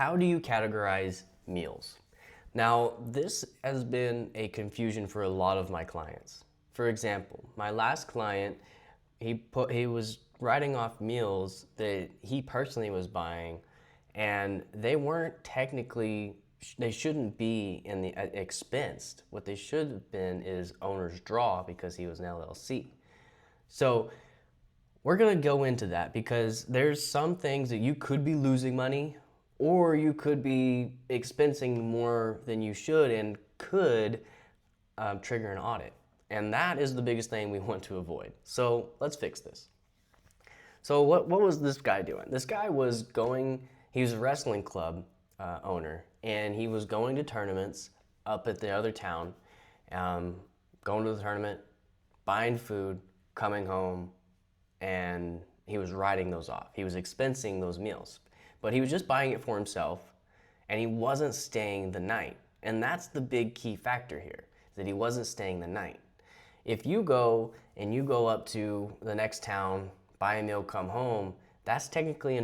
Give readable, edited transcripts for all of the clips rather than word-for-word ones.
How do you categorize meals? Now, this has been a confusion for a lot of my clients. For example, my last client, he was writing off meals that he personally was buying, and they weren't technically, they shouldn't be in the expensed. What they should have been is owner's draw because he was an LLC. So we're gonna go into that because there's some things that you could be losing money or you could be expensing more than you should and could trigger an audit. And that is the biggest thing we want to avoid. So let's fix this. So what was this guy doing? This guy was he was a wrestling club owner, and he was going to tournaments up at the other town, going to the tournament, buying food, coming home, and he was writing those off. He was expensing those meals, but he was just buying it for himself, and he wasn't staying the night. And that's the big key factor here, that he wasn't staying the night. If you go up to the next town, buy a meal, come home, that's technically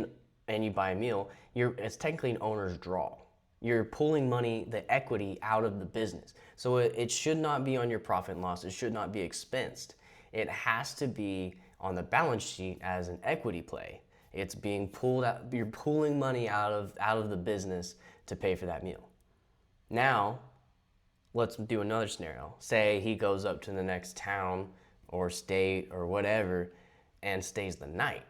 and you buy a meal, it's technically an owner's draw. You're pulling money, the equity out of the business. So it should not be on your profit and loss. It should not be expensed. It has to be on the balance sheet as an equity play. It's being pulled out, you're pulling money out of the business to pay for that meal. Now, let's do another scenario. Say he goes up to the next town or state or whatever and stays the night.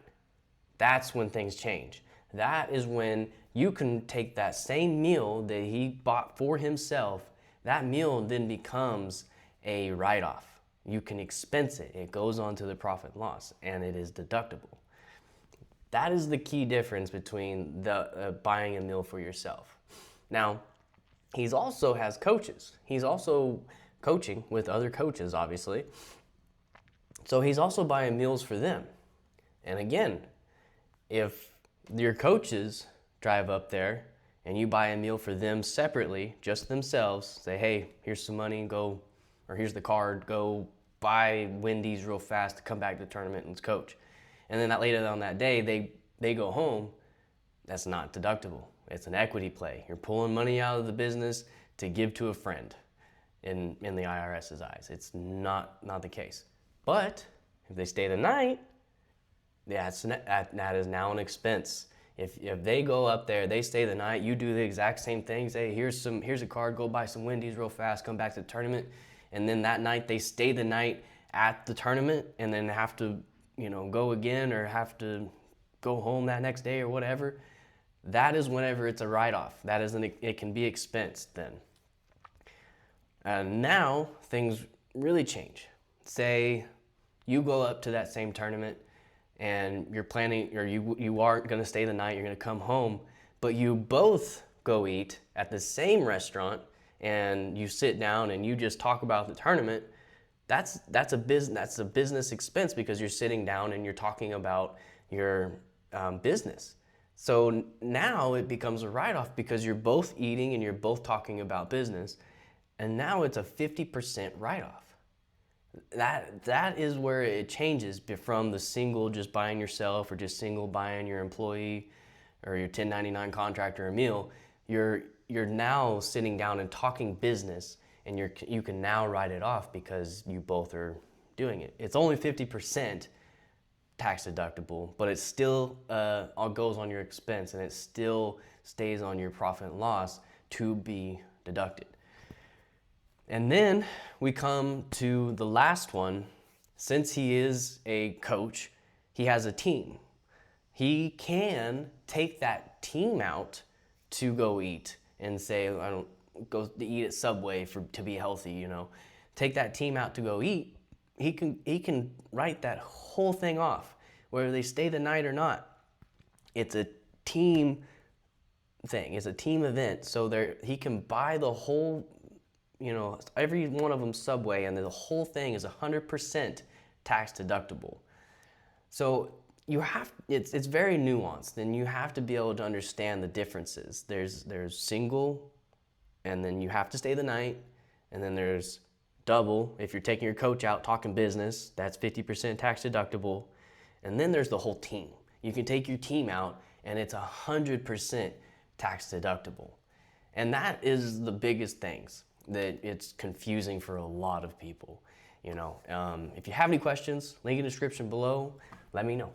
That's when things change. That is when you can take that same meal that he bought for himself, that meal then becomes a write-off. You can expense it. It goes on to the profit and loss, and it is deductible. That is the key difference between the buying a meal for yourself. Now, he also has coaches. He's also coaching with other coaches, obviously. So he's also buying meals for them. And again, if your coaches drive up there and you buy a meal for them separately, just themselves, say, hey, here's some money, go, or here's the card, go buy Wendy's real fast to come back to the tournament and coach. And then later on that day, they go home, that's not deductible. It's an equity play. You're pulling money out of the business to give to a friend in the IRS's eyes. It's not the case. But if they stay the night, that is now an expense. If they go up there, they stay the night, you do the exact same thing, say here's a card, go buy some Wendy's real fast, come back to the tournament, and then that night they stay the night at the tournament and then have to go again or have to go home that next day or whatever, that is whenever it's a write-off. It can be expensed then. Now things really change. Say you go up to that same tournament and you're planning, or you aren't going to stay the night, you're going to come home, but you both go eat at the same restaurant and you sit down and you just talk about the tournament. That's a business expense because you're sitting down and you're talking about your business. So now it becomes a write-off because you're both eating and you're both talking about business, and now it's a 50% write-off. That is where it changes from the single just buying yourself or just single buying your employee or your 1099 contractor a meal. You're now sitting down and talking business, and you can now write it off because you both are doing it. It's only 50% tax deductible, but it still all goes on your expense, and it still stays on your profit and loss to be deducted. And then we come to the last one. Since he is a coach, he has a team. He can take that team out to go eat and say, I don't go to eat at Subway to be healthy, Take that team out to go eat. He can write that whole thing off, whether they stay the night or not. It's a team thing. It's a team event. So he can buy the whole, every one of them Subway, and the whole thing is 100% tax deductible. So it's very nuanced, and you have to be able to understand the differences. There's single, and then you have to stay the night, and then there's double. If you're taking your coach out talking business, that's 50% tax deductible. And then there's the whole team. You can take your team out, and it's 100% tax deductible. And that is the biggest things that it's confusing for a lot of people. If you have any questions, link in the description below, let me know.